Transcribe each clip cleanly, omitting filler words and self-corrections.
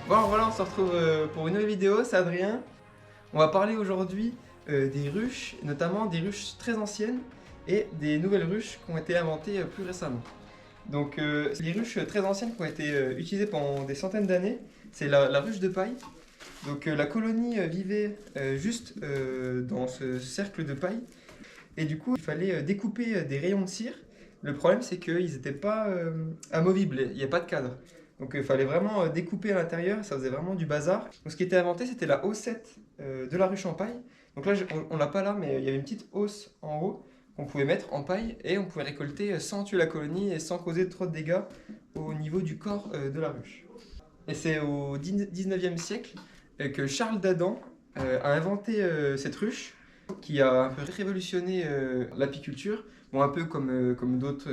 Bon, voilà, on se retrouve pour une nouvelle vidéo, c'est Adrien. On va parler aujourd'hui des ruches, notamment des ruches très anciennes et des nouvelles ruches qui ont été inventées plus récemment. Donc, les ruches très anciennes qui ont été utilisées pendant des centaines d'années, c'est la ruche de paille. Donc, la colonie vivait juste dans ce cercle de paille et du coup, il fallait découper des rayons de cire. Le problème, c'est qu'ils n'étaient pas amovibles, il n'y a pas de cadre. Donc il fallait vraiment découper à l'intérieur, ça faisait vraiment du bazar. Donc ce qui était inventé, c'était la haussette de la ruche en paille. Donc là, on l'a pas là, mais il y avait une petite hausse en haut qu'on pouvait mettre en paille et on pouvait récolter sans tuer la colonie et sans causer trop de dégâts au niveau du corps de la ruche. Et c'est au 19e siècle que Charles d'Adan a inventé cette ruche qui a un peu révolutionné l'apiculture. Bon, un peu comme d'autres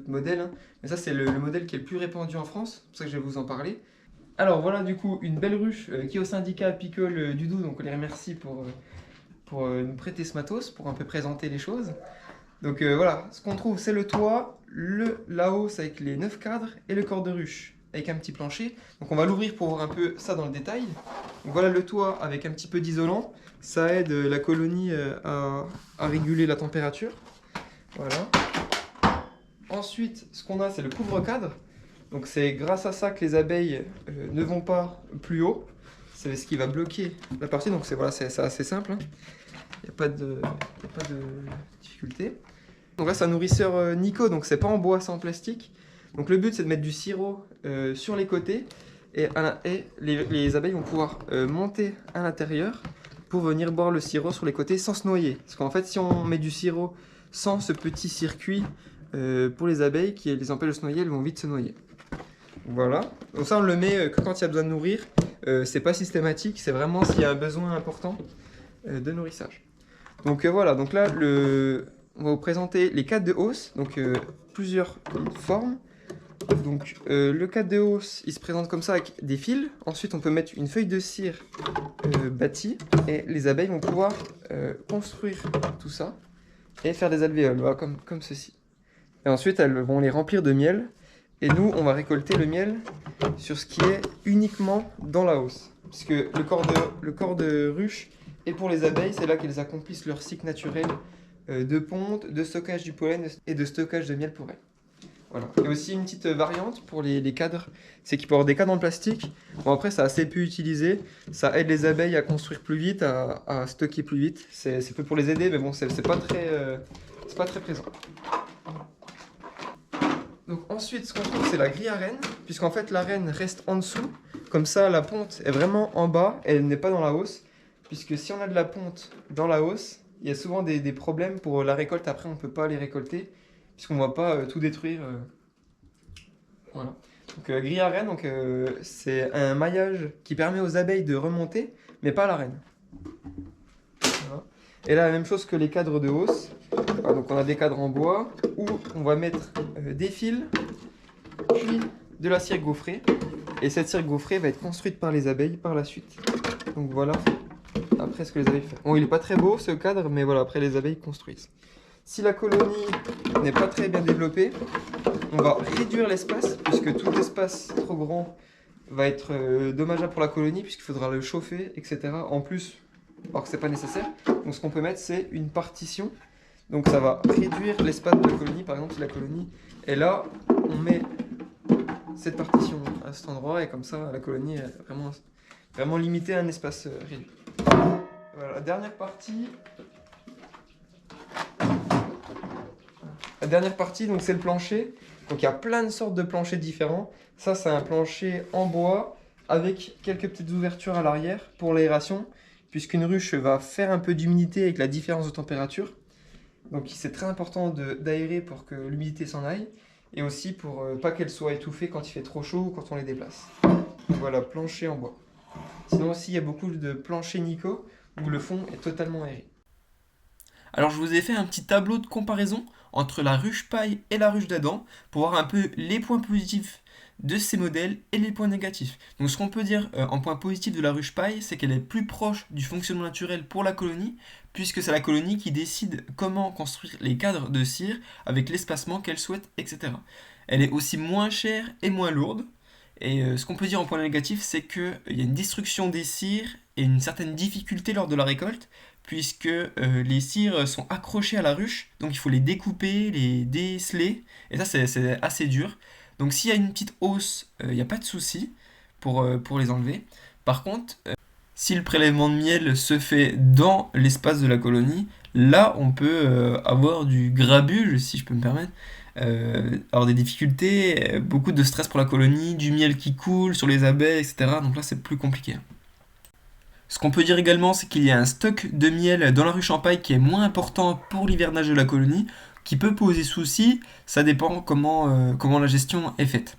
modèles, hein. Mais ça, c'est le modèle qui est le plus répandu en France, c'est pour ça que je vais vous en parler. Alors voilà, du coup, une belle ruche qui est au syndicat apicole du Doubs, donc on les remercie pour nous prêter ce matos, pour un peu présenter les choses. Donc voilà, ce qu'on trouve, c'est le toit, la hausse avec les 9 cadres et le corps de ruche avec un petit plancher. Donc on va l'ouvrir pour voir un peu ça dans le détail. Donc voilà le toit avec un petit peu d'isolant. Ça aide la colonie à réguler la température. Voilà. Ensuite, ce qu'on a, c'est le couvre-cadre. Donc c'est grâce à ça que les abeilles ne vont pas plus haut. C'est ce qui va bloquer la partie. Donc c'est assez simple, hein. Il n'y a pas de difficulté. Donc là, c'est un nourrisseur Nico, donc c'est pas en bois, c'est en plastique. Donc le but, c'est de mettre du sirop sur les côtés et les abeilles vont pouvoir monter à l'intérieur pour venir boire le sirop sur les côtés sans se noyer. Parce qu'en fait, si on met du sirop sans ce petit circuit pour les abeilles qui les empêche de se noyer, elles vont vite se noyer. Voilà. Donc ça, on le met que quand il y a besoin de nourrir. C'est pas systématique, c'est vraiment s'il y a un besoin important de nourrissage. Donc voilà, donc là, on va vous présenter les cadres de hausse, donc plusieurs formes. Donc le cadre de hausse, il se présente comme ça avec des fils. Ensuite, on peut mettre une feuille de cire bâtie et les abeilles vont pouvoir construire tout ça et faire des alvéoles, voilà, comme ceci. Et ensuite, elles vont les remplir de miel. Et nous, on va récolter le miel sur ce qui est uniquement dans la hausse. Puisque le corps de ruche est pour les abeilles, c'est là qu'elles accomplissent leur cycle naturel de ponte, de stockage du pollen et de stockage de miel pour elles. Voilà. Il y a aussi une petite variante pour les cadres, c'est qu'il peut y avoir des cadres en plastique. Bon, après, c'est assez peu utilisé. Ça aide les abeilles à construire plus vite, à stocker plus vite. C'est peu pour les aider, mais bon, c'est pas très présent. Donc ensuite, ce qu'on trouve, c'est la grille à reine, puisqu'en fait, la reine reste en dessous. Comme ça, la ponte est vraiment en bas, elle n'est pas dans la hausse. Puisque si on a de la ponte dans la hausse, il y a souvent des problèmes pour la récolte. Après, on ne peut pas les récolter, puisqu'on ne va pas tout détruire. Voilà. Donc, grille à reine, c'est un maillage qui permet aux abeilles de remonter, mais pas à la reine. Voilà. Et là, la même chose que les cadres de hausse. Voilà, donc on a des cadres en bois où on va mettre des fils, puis de la cire gaufrée. Et cette cire gaufrée va être construite par les abeilles par la suite. Donc voilà après ce que les abeilles font. Bon, il n'est pas très beau ce cadre, mais voilà, après les abeilles construisent. Si la colonie n'est pas très bien développée, on va réduire l'espace, puisque tout espace trop grand va être dommageable pour la colonie, puisqu'il faudra le chauffer, etc. En plus, alors que c'est pas nécessaire. Donc ce qu'on peut mettre, c'est une partition. Donc ça va réduire l'espace de la colonie. Par exemple, si la colonie est là, on met cette partition à cet endroit, et comme ça, la colonie est vraiment limitée à un espace réduit. Voilà, la dernière partie, donc c'est le plancher. Donc il y a plein de sortes de planchers différents. Ça, c'est un plancher en bois avec quelques petites ouvertures à l'arrière pour l'aération, puisqu'une ruche va faire un peu d'humidité avec la différence de température. Donc c'est très important d'aérer pour que l'humidité s'en aille, et aussi pour pas qu'elle soit étouffée quand il fait trop chaud ou quand on les déplace. Donc voilà, plancher en bois. Sinon aussi, il y a beaucoup de planchers Nico où le fond est totalement aéré. Alors je vous ai fait un petit tableau de comparaison entre la ruche paille et la ruche d'Adam pour voir un peu les points positifs de ces modèles et les points négatifs. Donc ce qu'on peut dire en point positif de la ruche paille, c'est qu'elle est plus proche du fonctionnement naturel pour la colonie, puisque c'est la colonie qui décide comment construire les cadres de cire avec l'espacement qu'elle souhaite, etc. Elle est aussi moins chère et moins lourde, Et ce qu'on peut dire en point négatif, c'est qu'il y a une destruction des cires et une certaine difficulté lors de la récolte, puisque les cires sont accrochées à la ruche, donc il faut les découper, les déceler, et ça c'est assez dur. Donc s'il y a une petite hausse, il n'y a pas de souci pour les enlever. Par contre, si le prélèvement de miel se fait dans l'espace de la colonie, là on peut avoir du grabuge, si je peux me permettre, avoir des difficultés, beaucoup de stress pour la colonie, du miel qui coule sur les abeilles, etc. Donc là c'est plus compliqué. Ce qu'on peut dire également, c'est qu'il y a un stock de miel dans la ruche en paille qui est moins important pour l'hivernage de la colonie, qui peut poser souci, ça dépend comment la gestion est faite.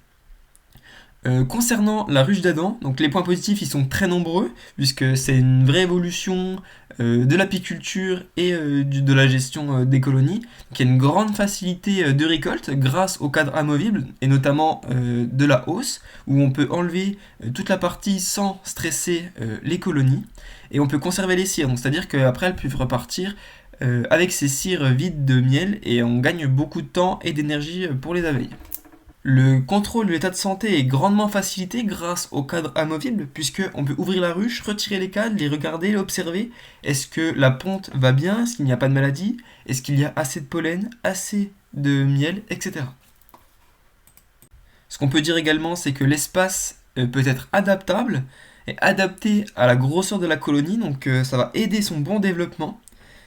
Concernant la ruche d'Adam, donc les points positifs ils sont très nombreux, puisque c'est une vraie évolution de l'apiculture et de la gestion des colonies. Donc il y a une grande facilité de récolte grâce au cadre amovible, et notamment de la hausse, où on peut enlever toute la partie sans stresser les colonies, et on peut conserver les cires, donc c'est-à-dire qu'après elles peuvent repartir avec ces cires vides de miel, et on gagne beaucoup de temps et d'énergie pour les abeilles. Le contrôle de l'état de santé est grandement facilité grâce au cadre amovible, puisqu'on peut ouvrir la ruche, retirer les cadres, les regarder, observer. Est-ce que la ponte va bien? Est-ce qu'il n'y a pas de maladie? Est-ce qu'il y a assez de pollen, assez de miel, etc. Ce qu'on peut dire également, c'est que l'espace peut être adaptable et adapté à la grosseur de la colonie, donc ça va aider son bon développement.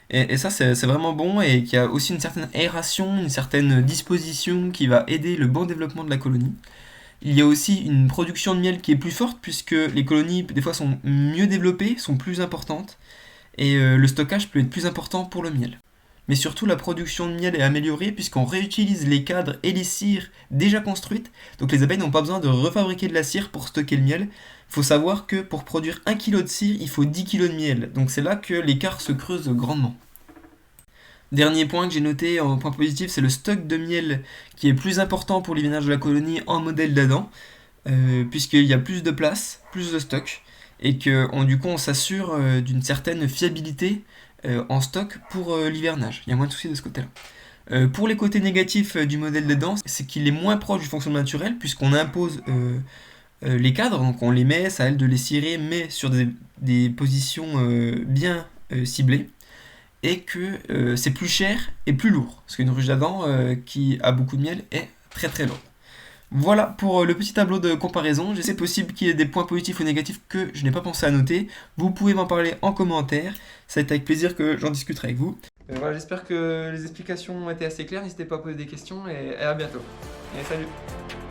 Et ça, c'est vraiment bon, et qu'il y a aussi une certaine aération, une certaine disposition qui va aider le bon développement de la colonie. Il y a aussi une production de miel qui est plus forte, puisque les colonies, des fois, sont mieux développées, sont plus importantes, et le stockage peut être plus important pour le miel. Mais surtout, la production de miel est améliorée, puisqu'on réutilise les cadres et les cires déjà construites, donc les abeilles n'ont pas besoin de refabriquer de la cire pour stocker le miel. Il faut savoir que pour produire 1 kg de cire, il faut 10 kg de miel. Donc c'est là que l'écart se creuse grandement. Dernier point que j'ai noté en point positif, c'est le stock de miel qui est plus important pour l'hivernage de la colonie en modèle d'Adam, puisqu'il y a plus de place, plus de stock, et que du coup on s'assure d'une certaine fiabilité en stock pour l'hivernage. Il y a moins de soucis de ce côté-là. Pour les côtés négatifs du modèle d'Adam, c'est qu'il est moins proche du fonctionnement naturel, puisqu'on impose les cadres, donc on les met, ça aide de les cirer, mais sur des positions bien ciblées, et que c'est plus cher et plus lourd, parce qu'une ruche d'Adam qui a beaucoup de miel est très très lourde. Voilà pour le petit tableau de comparaison. C'est possible qu'il y ait des points positifs ou négatifs que je n'ai pas pensé à noter. Vous pouvez m'en parler en commentaire, ça va être avec plaisir que j'en discuterai avec vous. Voilà, j'espère que les explications ont été assez claires, n'hésitez pas à poser des questions, et à bientôt. Et salut!